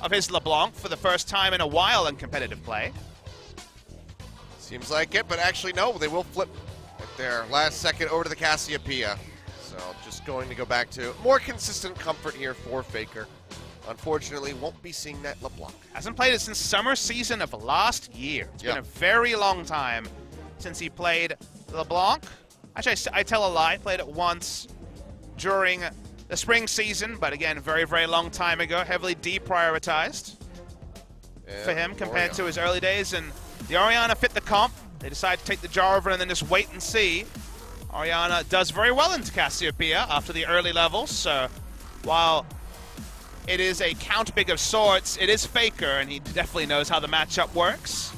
of his LeBlanc for the first time in a while in competitive play. Seems like it, but actually no, they will flip at their last second over to the Cassiopeia. So just going to go back to more consistent comfort here for Faker. Unfortunately, won't be seeing that LeBlanc. Hasn't played it since summer season of last year. It's been a very long time since he played LeBlanc. Actually, I tell a lie. Played it once during the spring season, but again, very, very long time ago. Heavily deprioritized for him compared to his early days. And the Orianna fit the comp. They decide to take the Jarvan and then just wait and see. Orianna does very well into Cassiopeia after the early levels. So while it is a count big of sorts, it is Faker, and he definitely knows how the matchup works.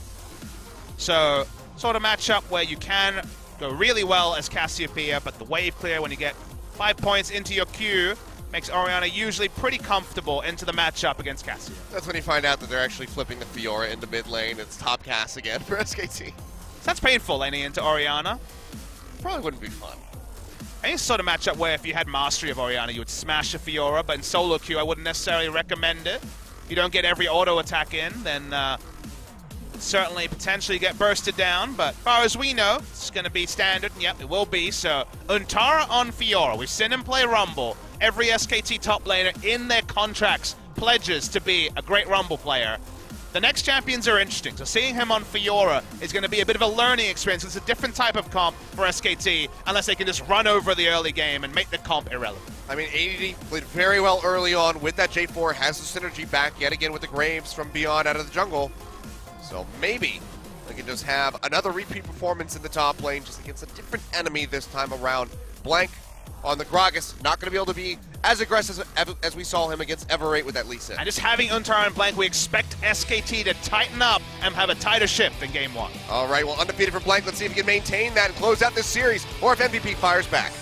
So sort of matchup where you can go really well as Cassiopeia, but the wave clear when you get 5 points into your queue makes Orianna usually pretty comfortable into the matchup against Cassia. That's when you find out that they're actually flipping the Fiora into mid lane. It's top Cass again for SKT. That's painful laning into Orianna. Probably wouldn't be fun. I think it's sort of matchup where if you had mastery of Orianna, you would smash a Fiora, but in solo queue, I wouldn't necessarily recommend it. If you don't get every auto attack in, then certainly potentially get bursted down, but as far as we know, it's going to be standard, and yep, it will be. So Untara on Fiora. We've seen him play Rumble. Every SKT top laner in their contracts pledges to be a great Rumble player. The next champions are interesting, so seeing him on Fiora is going to be a bit of a learning experience. It's a different type of comp for SKT, unless they can just run over the early game and make the comp irrelevant. I mean, ADD played very well early on with that J4, has the synergy back yet again with the Graves from beyond out of the jungle. So maybe they can just have another repeat performance in the top lane, just against a different enemy this time around. Blank on the Gragas, not going to be able to be as aggressive as we saw him against Everate with that Lee Sin. And just having Untara and Blank, we expect SKT to tighten up and have a tighter ship in Game 1. All right, well, undefeated for Blank. Let's see if he can maintain that and close out this series, or if MVP fires back.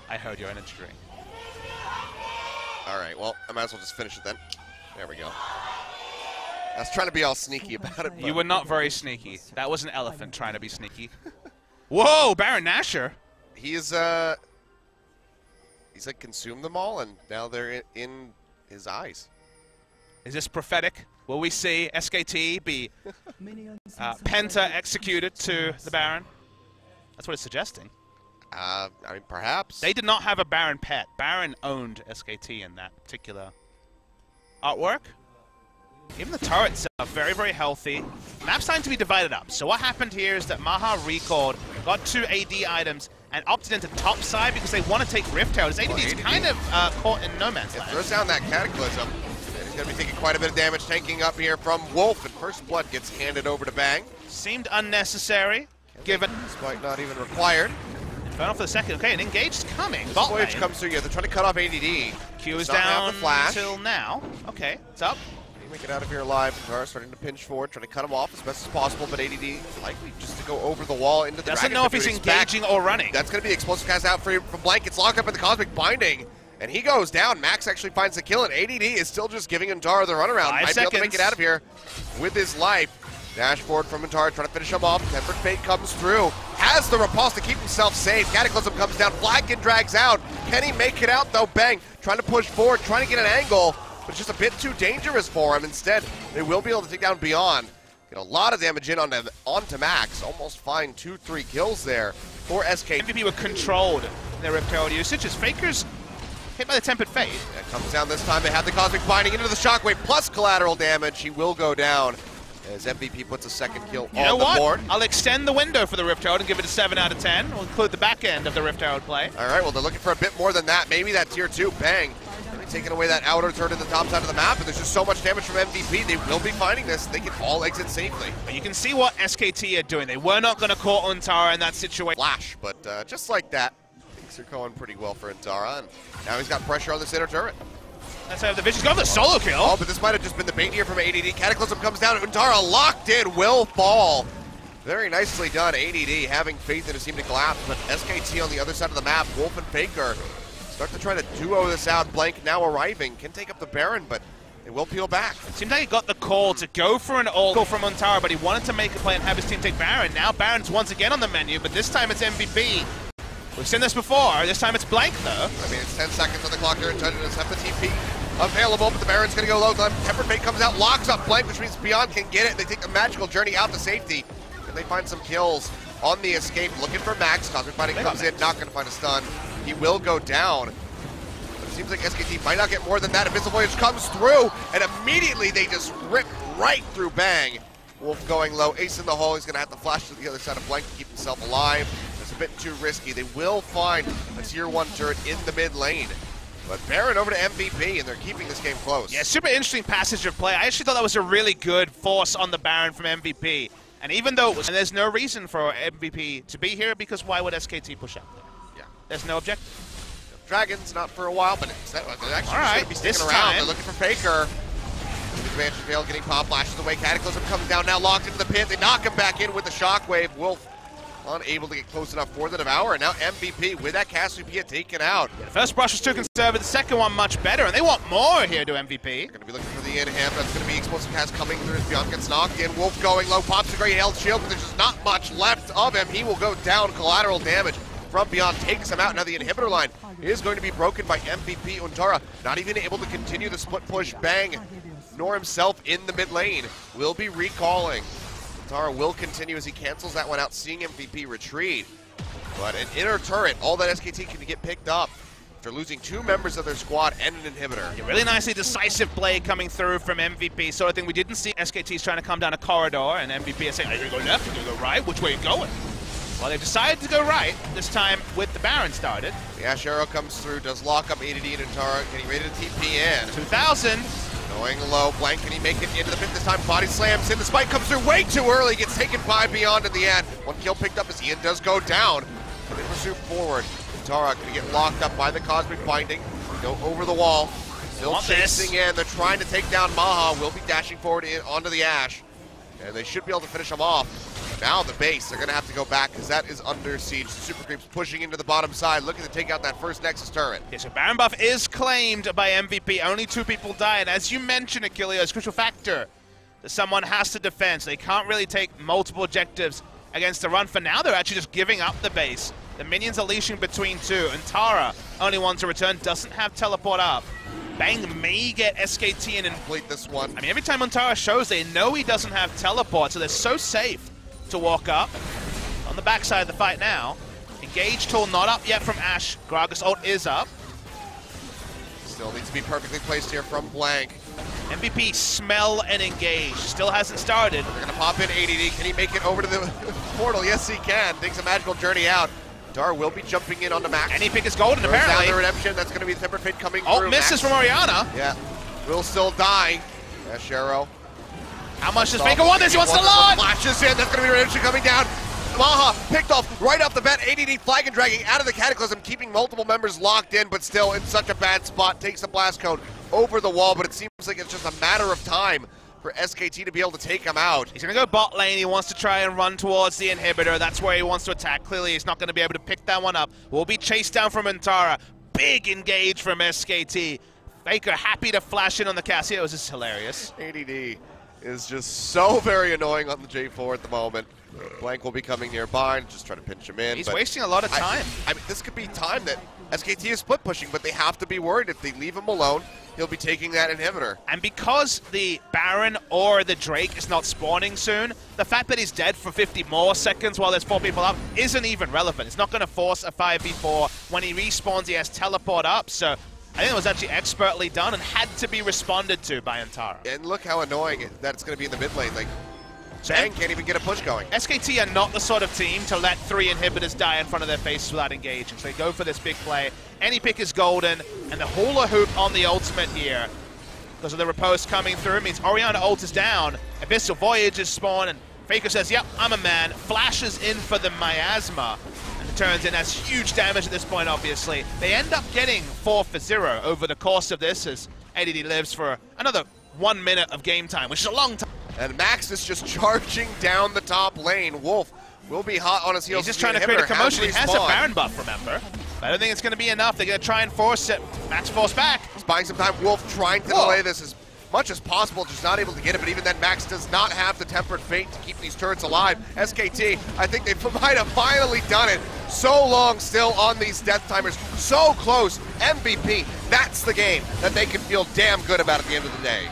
I heard your energy drink. All right, well, I might as well just finish it then. There we go. I was trying to be all sneaky about it. You were not very sneaky. That was an elephant trying to be sneaky. Whoa, Baron Nashor. He's like consumed them all, and now they're in his eyes. Is this prophetic? Will we see SKT be Penta executed to the Baron? That's what it's suggesting. I mean, perhaps. They did not have a Baron pet. Baron owned SKT in that particular artwork. Even the turret itself, very, very healthy. Map's starting to be divided up. So what happened here is that Maha recalled, got 2 AD items, and opted into top side because they want to take Rift Herald. His AD is kind of caught in no man's land. Throws down that Cataclysm. And he's going to be taking quite a bit of damage, tanking up here from Wolf, and First Blood gets handed over to Bang. Seemed unnecessary, given... Despite not even required. Off for the second. Okay, an engaged coming. Voyage comes through here. They're trying to cut off ADD. Q is down until now. Okay, it's up. They make it out of here alive. Untara starting to pinch forward, trying to cut him off as best as possible, but ADD likely just to go over the wall into the Doesn't know if he's engaging or running. That's going to be explosive cast out from Blank. It's locked up in the Cosmic Binding, and he goes down. Max actually finds the kill, and ADD is still just giving Untara the runaround. Might be able to make it out of here with his life. Dash forward from Untara, trying to finish him off. Tempered Fate comes through. Has the repulse to keep himself safe. Cataclysm comes down. Flacken drags out. Can he make it out, though? Bang. Trying to push forward, trying to get an angle, but it's just a bit too dangerous for him. Instead, they will be able to take down Beyond. Get a lot of damage in onto Max. Almost find 2-3 kills there for SK. MVP were controlled in their Rift Herald usage as Faker's hit by the Tempered Fate. It comes down this time. They have the Cosmic Binding into the Shockwave plus collateral damage. He will go down. As MVP puts a second kill on the board. I'll extend the window for the Rift Herald and give it a 7 out of 10. We'll include the back end of the Rift Herald play. All right, well, they're looking for a bit more than that. Maybe that tier 2. Bang. They're taking away that outer turret at the top side of the map, and there's just so much damage from MVP. They will be finding this. They can all exit safely. But you can see what SKT are doing. They were not going to caught Untara in that situation. Flash, but just like that, things are going pretty well for Untara, and now he's got pressure on this inner turret. Let's have the Vision's go for the solo kill. Oh, but this might have just been the bait here from ADD. Cataclysm comes down. Untara locked in, will fall. Very nicely done. ADD having faith in his team to collapse, but SKT on the other side of the map, Wolf and Faker start to try to duo this out. Blank now arriving, can take up the Baron, but they It will peel back. Seems like he got the call to go for an ult from Untara, but he wanted to make a play and have his team take Baron. Now Baron's once again on the menu, but this time it's MVP. We've seen this before. This time it's blank, though. I mean, it's 10 seconds on the clock here, and Judges have the TP available, but the Baron's going to go low. Tempered Fate comes out, locks up Blank, which means Peaunt can get it. They take the magical journey out to safety, and they find some kills on the escape. Looking for Max. Cosmic Binding comes in, not going to find a stun. He will go down. Seems like SKT might not get more than that. Abyssal Voyage comes through, and immediately they just rip right through Bang. Wolf going low, ace in the hole. He's going to have to flash to the other side of Blank to keep himself alive. It's a bit too risky. They will find a tier 1 turret in the mid lane. But Baron over to MVP, and they're keeping this game close. Yeah, super interesting passage of play. I actually thought that was a really good force on the Baron from MVP. And even though it was, and there's no reason for MVP to be here, because why would SKT push out there? Yeah. There's no objective. Dragons, not for a while, but they're actually going to be sticking around. They're looking for Faker. Advantage Veil getting pop, flashes away. Cataclysm comes down, now locked into the pit. They knock him back in with the Shockwave. Wolf unable to get close enough for the Devour. And now MVP with that Cassiopeia taken out. Yeah, the first brush was too conservative, the second one much better, and they want more here to MVP. They're going to be looking for the inhib. That's going to be Explosive Cast coming through as Peaunt gets knocked in. Wolf going low, pops a great health shield, but there's just not much left of him. He will go down. Collateral damage from Peaunt takes him out. Now the inhibitor line is going to be broken by MVP. Untara not even able to continue the split push. Bang, nor himself in the mid lane, will be recalling. Untara will continue as he cancels that one out, seeing MVP retreat. But an inner turret, all that SKT can get picked up after losing 2 members of their squad and an inhibitor. Yeah, really nicely decisive play coming through from MVP. Sort of thing we didn't see. SKT's trying to come down a corridor, and MVP is saying, are you going to go left, are you going to go right, which way are you going? Well, they've decided to go right, this time with the Baron started. The Ash Arrow comes through, does lock up ADD and Untara, getting ready to TP in. 2,000. Going low, Blank, can he make it into the pit this time? Body slams in, the spike comes through way too early, gets taken by Beyond in the end. 1 kill picked up as Ian does go down. And they pursue forward. Untara gonna get locked up by the Cosmic Binding. Go over the wall. Still chasing in, they're trying to take down Maha. Will be dashing forward in onto the Ash. And they should be able to finish him off. Now the base, they're gonna have to go back because that is under siege. The Super Creeps pushing into the bottom side, looking to take out that first Nexus turret. Yeah, so Baron buff is claimed by MVP. Only 2 people died. As you mentioned, Achilleo, it's a crucial factor that someone has to defend. So they can't really take multiple objectives against the run. For now, they're actually just giving up the base. The minions are leashing between 2. And Tara, only one to return, doesn't have teleport up. Bang may get SKT in and complete this one. I mean, every time Untara shows, they know he doesn't have teleport, so they're so safe to walk up. On the backside of the fight now. Engage tool not up yet from Ash. Gragas ult is up. Still needs to be perfectly placed here from Blank. MVP smell and engage. Still hasn't started. They're gonna pop in ADD. Can he make it over to the portal? Yes, he can. Takes a magical journey out. Dar will be jumping in onto Max. Any pick is golden, throws apparently. Down the redemption. That's gonna be the Tempered Fate coming through. Oh, misses from Orianna. Yeah. Will still die. Ash Arrow. How much does Faker want this? He wants to launch! Flashes in. That's going to be redemption coming down. Maha picked off right off the bat. ADD flag and dragging out of the Cataclysm, keeping multiple members locked in, but still in such a bad spot. Takes the blast cone over the wall, but it seems like it's just a matter of time for SKT to be able to take him out. He's going to go bot lane. He wants to try and run towards the inhibitor. That's where he wants to attack. Clearly, he's not going to be able to pick that one up. Will be chased down from Untara. Big engage from SKT. Faker happy to flash in on the Cassio. This is hilarious. ADD is just so very annoying on the J4 at the moment. Blank will be coming nearby, just try to pinch him in. He's wasting a lot of time. I mean, this could be time that SKT is split pushing, but they have to be worried if they leave him alone, he'll be taking that inhibitor. And because the Baron or the Drake is not spawning soon, the fact that he's dead for 50 more seconds while there's 4 people up isn't even relevant. It's not going to force a 5v4. When he respawns, he has teleport up, so I think it was actually expertly done and had to be responded to by Untara. And look how annoying that's going to be in the mid lane. Like, Bang can't even get a push going. SKT are not the sort of team to let 3 inhibitors die in front of their faces without engaging. So they go for this big play. Any pick is golden, and the hula hoop on the ultimate here, because of the riposte coming through, means Orianna ult is down, Abyssal Voyage is spawned, and Faker says, yep, I'm a man, flashes in for the miasma, and it turns in as huge damage at this point, obviously. They end up getting 4 for 0 over the course of this, as ADD lives for another 1 minute of game time, which is a long time. And Max is just charging down the top lane. Wolf will be hot on his heels. He's just trying to create a commotion. He has a Baron buff, remember. But I don't think it's going to be enough. They're going to try and force it. Max force back. He's buying some time. Wolf trying to delay this as much as possible, just not able to get it. But even then, Max does not have the Tempered Fate to keep these turrets alive. SKT, I think they might have finally done it. So long still on these death timers, so close. MVP, that's the game that they can feel damn good about at the end of the day.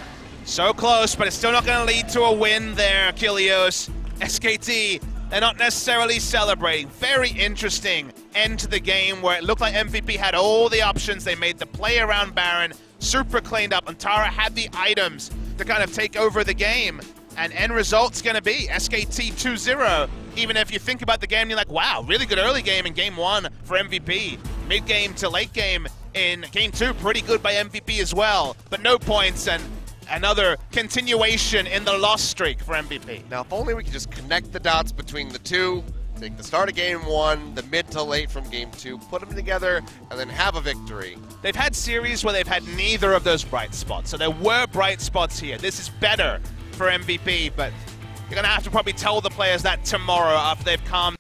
So close, but it's still not going to lead to a win there, Achilleos. SKT, they're not necessarily celebrating. Very interesting end to the game where it looked like MVP had all the options. They made the play around Baron, super cleaned up. Untara had the items to kind of take over the game. And end result's going to be SKT 2-0. Even if you think about the game, you're like, wow, really good early game in game 1 for MVP. Mid-game to late game in game 2, pretty good by MVP as well. But no points and another continuation in the loss streak for MVP. Now, if only we could just connect the dots between the two, take the start of game 1, the mid to late from game 2, put them together, and then have a victory. They've had series where they've had neither of those bright spots, so there were bright spots here. This is better for MVP, but you're going to have to probably tell the players that tomorrow after they've calmed